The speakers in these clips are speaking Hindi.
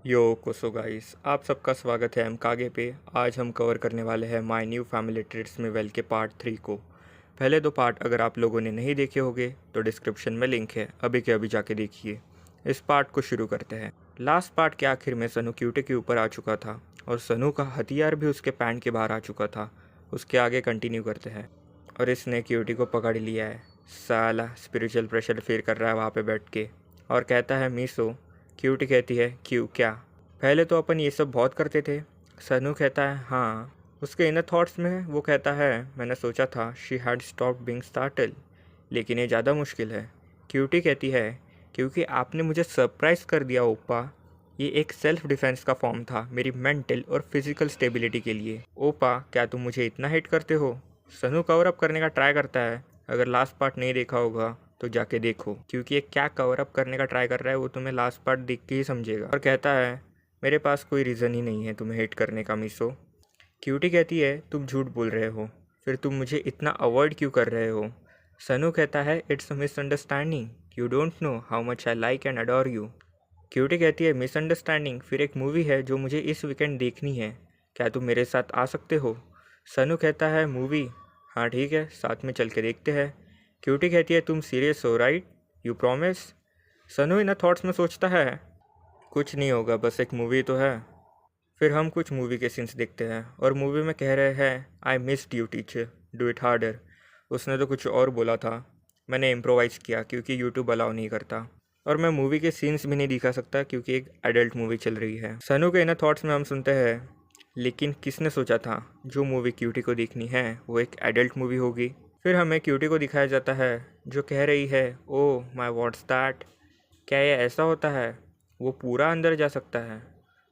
यो कोसो गाइस, आप सबका स्वागत है एमकागे पे। आज हम कवर करने वाले हैं माय न्यू फैमिली ट्रीट्स में वेल के पार्ट 3 को। पहले दो पार्ट अगर आप लोगों ने नहीं देखे होंगे तो डिस्क्रिप्शन में लिंक है, अभी के अभी जाके देखिए। इस पार्ट को शुरू करते हैं। लास्ट पार्ट के आखिर में सनू क्यूटी के ऊपर आ चुका था और सनू का हथियार भी उसके पैंट के बाहर आ चुका था। उसके आगे कंटिन्यू करते हैं और इसने क्यूटी को पकड़ लिया है। साला स्पिरिचुअल प्रेशर फील कर रहा है वहाँ पे बैठ के और कहता है मीसो। क्यूटी कहती है क्यों, क्या पहले तो अपन ये सब बहुत करते थे। सनू कहता है हाँ। उसके इनर थॉट्स में वो कहता है मैंने सोचा था she had stop being startle, लेकिन ये ज़्यादा मुश्किल है। क्यूटी कहती है क्योंकि आपने मुझे सरप्राइज कर दिया ओपा। ये एक सेल्फ डिफेंस का फॉर्म था मेरी मेंटल और फिजिकल स्टेबिलिटी के लिए। ओपा क्या तुम मुझे इतना हेट करते हो? सनू कवर अप करने का ट्राई करता है। अगर लास्ट पार्ट नहीं देखा होगा तो जाके देखो, क्योंकि ये क्या कवर अप करने का ट्राई कर रहा है वो तुम्हें लास्ट पार्ट देख के ही समझेगा। और कहता है मेरे पास कोई रीज़न ही नहीं है तुम्हें हेट करने का मीसो। क्यूटी कहती है तुम झूठ बोल रहे हो, फिर तुम मुझे इतना अवॉइड क्यों कर रहे हो? सनू कहता है it's a misunderstanding, you don't know how much I like and adore you. Cutie कहती है मिसअंडरस्टैंडिंग फिर एक मूवी है जो मुझे इस वीकेंड देखनी है, क्या तुम मेरे साथ आ सकते हो? सनू कहता है मूवी, हाँ ठीक है साथ में चल के देखते हैं। क्यूटी कहती है तुम सीरियस हो right, you promise? Sunoo in thoughts में सोचता है कुछ नहीं होगा, बस एक मूवी तो है। फिर हम कुछ मूवी के सीन्स देखते हैं और मूवी में कह रहे हैं I missed you teacher, do it harder. उसने तो कुछ और बोला था, मैंने इम्प्रोवाइज़ किया क्योंकि यूट्यूब अलाउ नहीं करता और मैं मूवी के सीन्स भी नहीं दिखा सकता क्योंकि एक एडल्ट मूवी चल रही है। सनू के इन थॉट्स में हम सुनते हैं लेकिन किसने सोचा था जो मूवी क्यूटी को देखनी है वो एक एडल्ट मूवी होगी। फिर हमें क्यूटी को दिखाया जाता है जो कह रही है ओ माई व्हाट्स दैट, क्या ये ऐसा होता है? वो पूरा अंदर जा सकता है।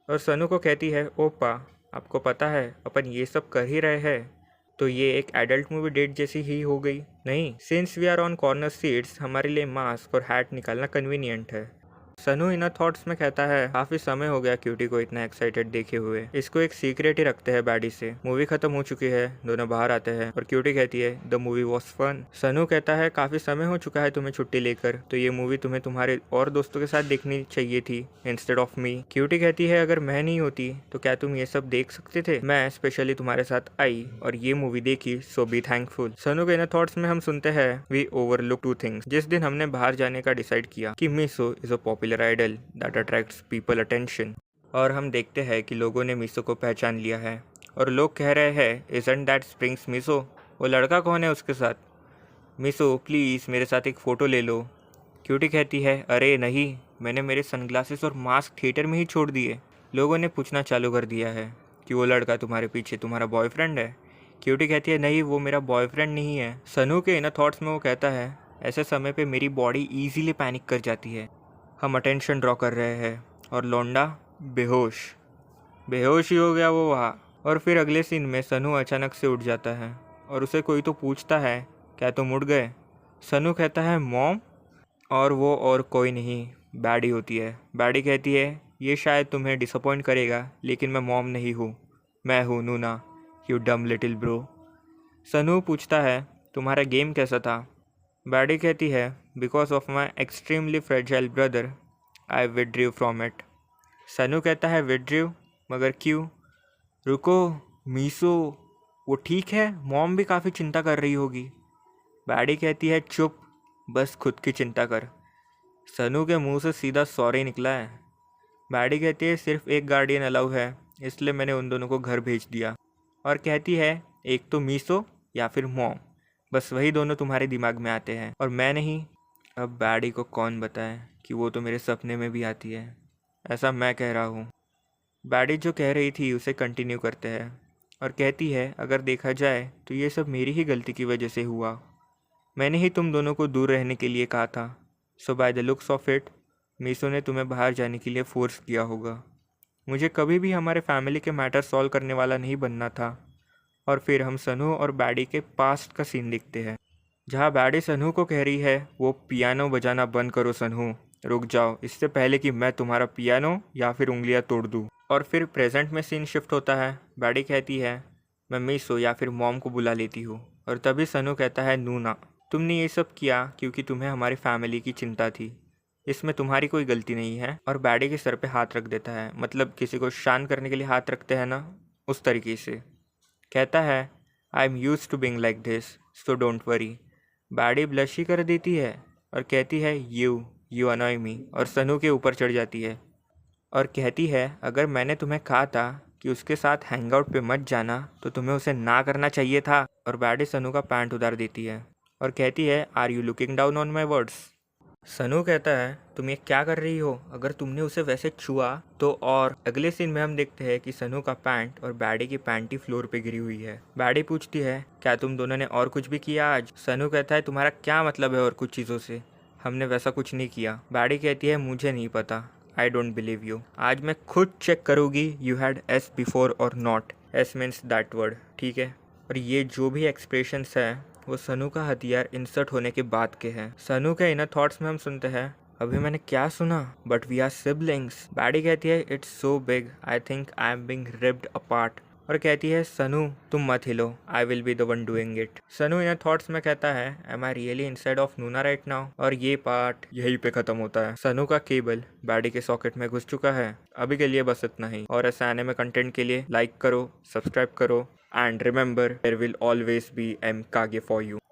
और सनू को कहती है ओपा आपको पता है अपन ये सब कर ही रहे हैं, तो ये एक एडल्ट मूवी डेट जैसी ही हो गई नहीं? Since we are on corner seats हमारे लिए मास्क और हैट निकालना कन्वीनियंट है। सनू इन थॉट्स में कहता है काफ़ी समय हो गया क्यूटी को इतना एक्साइटेड देखे हुए, इसको एक सीक्रेट ही रखते हैं बैडी से। मूवी खत्म हो चुकी है, दोनों बाहर आते हैं और क्यूटी कहती है द मूवी वॉज फन। सनू कहता है काफ़ी समय हो चुका है तुम्हें छुट्टी लेकर, तो ये मूवी तुम्हें तुम्हारे और दोस्तों के साथ देखनी चाहिए थी इंस्टेड ऑफ मी। क्यूटी कहती है अगर मैं नहीं होती तो क्या तुम ये सब देख सकते थे? मैं स्पेशली तुम्हारे साथ आई और ये मूवी देखी, सो बी थैंकफुल। सनू के इन थॉट्स में हम सुनते हैं वी ओवरलुक टू थिंग्स। जिस दिन हमने बाहर जाने का डिसाइड किया कि मीसो is a popular idol that attracts people attention, और हम देखते हैं कि लोगों ने मीसो को पहचान लिया है और लोग कह रहे हैं इजंट दैट स्प्रिंग्स मीसो, वो लड़का कौन है उसके साथ? मीसो प्लीज़ मेरे साथ एक फ़ोटो ले लो। क्यूटी कहती है अरे नहीं, मैंने मेरे सनग्लासेस और मास्क थिएटर में ही छोड़ दिए। लोगों ने पूछना चालू कर दिया है कि वो लड़का तुम्हारे पीछे तुम्हारा बॉयफ्रेंड है। क्यूटी कहती है नहीं वो मेरा बॉयफ्रेंड नहीं है। सनू के इनर थॉट्स में वो कहता है ऐसे समय पे मेरी बॉडी ईजीली पैनिक कर जाती है। हम अटेंशन ड्रॉ कर रहे हैं और लौंडा बेहोश बेहोश ही हो गया वो वहाँ। और फिर अगले सीन में सनू अचानक से उठ जाता है और उसे कोई तो पूछता है क्या तुम उठ गए? सनू कहता है मॉम, और वो और कोई नहीं बैडी होती है। बैडी कहती है ये शायद तुम्हें डिसअपॉइंट करेगा लेकिन मैं मॉम नहीं हूँ, मैं हूँ नूना, you dumb little bro. Sunoo पूछता है तुम्हारा गेम कैसा था? बैडी कहती है because of my extremely fragile brother I withdrew from it. Sunoo कहता है विड्रीव, मगर क्यों? रुको मीसो, वो ठीक है, मॉम भी काफ़ी चिंता कर रही होगी। बैडी कहती है चुप, बस खुद की चिंता कर। सनू के मुंह से सीधा सॉरी निकला है। बैडी कहती है सिर्फ एक गार्डियन अलाउ है, इसलिए मैंने उन दोनों को घर भेज दिया। और कहती है एक तो मीसो या फिर मॉम, बस वही दोनों तुम्हारे दिमाग में आते हैं और मैं नहीं। अब बैडी को कौन बताए कि वो तो मेरे सपने में भी आती है, ऐसा मैं कह रहा हूँ। बैडी जो कह रही थी उसे कंटिन्यू करते हैं और कहती है अगर देखा जाए तो ये सब मेरी ही गलती की वजह से हुआ, मैंने ही तुम दोनों को दूर रहने के लिए कहा था। So by the looks of it Miso ने तुम्हें बाहर जाने के लिए फोर्स किया होगा। मुझे कभी भी हमारे फैमिली के मैटर सॉल्व करने वाला नहीं बनना था। और फिर हम सनू और बैडी के पास्ट का सीन देखते हैं जहाँ बैडी सनू को कह रही है वो पियानो बजाना बंद करो सनू, रुक जाओ इससे पहले कि मैं तुम्हारा पियानो या फिर उंगलियां तोड़ दूँ। और फिर प्रेजेंट में सीन शिफ्ट होता है। बैडी कहती है मैं मीसो या फिर मॉम को बुला लेती हूँ और तभी सनू कहता है नूना, तुमने ये सब किया क्योंकि तुम्हें हमारी फैमिली की चिंता थी। इसमें तुम्हारी कोई गलती नहीं है। और बैडी के सर पे हाथ रख देता है, मतलब किसी को शांत करने के लिए हाथ रखते हैं ना, उस तरीके से। कहता है I am used to being like this, so don't worry. Baddie blush ही कर देती है और कहती है यू अनॉय मी, और सनू के ऊपर चढ़ जाती है और कहती है अगर मैंने तुम्हें कहा था कि उसके साथ हैंगआउट पे मत जाना तो तुम्हें उसे ना करना चाहिए था। और बैडी सनू का पैंट उतार देती है और कहती है are you looking down on my words. Sunoo कहता है तुम ये क्या कर रही हो, अगर तुमने उसे वैसे छुआ तो। और अगले सीन में हम देखते हैं कि सनू का पैंट और बैडी की पैंटी फ्लोर पे गिरी हुई है। बैडी पूछती है क्या तुम दोनों ने और कुछ भी किया आज। सनू कहता है तुम्हारा क्या मतलब है और कुछ चीज़ों से, हमने वैसा कुछ नहीं किया। बैडी कहती है मुझे नहीं पता, आई डोंट बिलीव यू। आज मैं खुद चेक करूँगी यू हैड एस बिफोर और not. S means that word, ठीक है। और ये जो भी एक्सप्रेशंस है वो सनू का हथियार इंसर्ट होने के बाद के हैं। सनू के इनर थॉट्स में हम सुनते हैं अभी मैंने क्या सुना, but we are siblings. Baddie कहती है it's so big, I think I am being ripped apart. और कहती है सनू तुम मत हिलो, I will be the one doing it. Sunoo inner thoughts में कहता है am I really inside of noona right now. और ये पार्ट यहीं पे खत्म होता है। सनू का केबल बैडी के सॉकेट में घुस चुका है। अभी के लिए बस इतना ही। और ऐसे आने में कंटेंट के लिए लाइक करो, सब्सक्राइब करो, and remember there will always be M Kage for you.